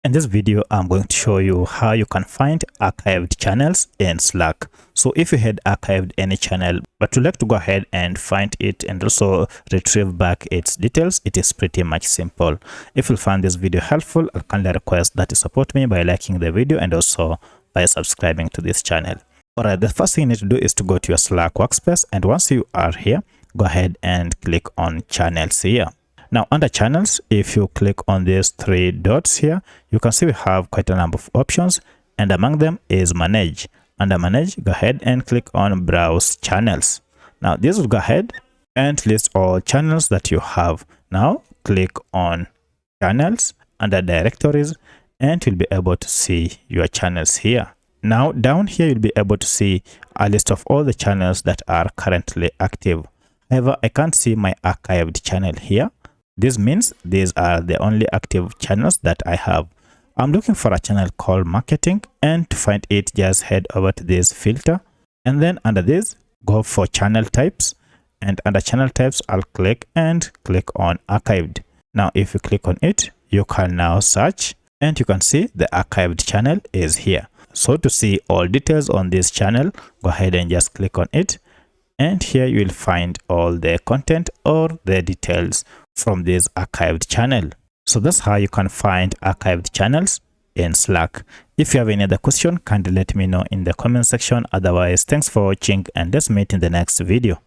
In this video, I'm going to show you how you can find archived channels in Slack. So if you had archived any channel, but you'd like to go ahead and find it and also retrieve back its details, it is pretty much simple. If you find this video helpful, I'll kindly request that you support me by liking the video and also by subscribing to this channel. Alright, the first thing you need to do is to go to your Slack workspace, and once you are here, go ahead and click on channels here. Now under channels, if you click on these three dots here, you can see we have quite a number of options, and among them is manage. Under manage, go ahead and click on browse channels. Now this will go ahead and list all channels that you have. Now click on channels under directories and you'll be able to see your channels here. Now down here you'll be able to see a list of all the channels that are currently active. However, I can't see my archived channel here. This means these are the only active channels that I have. I'm looking for a channel called marketing, and to find it, just head over to this filter, and then under this, go for channel types, and under channel types, I'll click on archived. Now, if you click on it, you can now search, and you can see the archived channel is here. So to see all details on this channel, go ahead and just click on it, and here you will find all the content or the details from this archived channel. So that's how you can find archived channels in Slack. If you have any other question, kindly let me know in the comment section. Otherwise, thanks for watching and let's meet in the next video.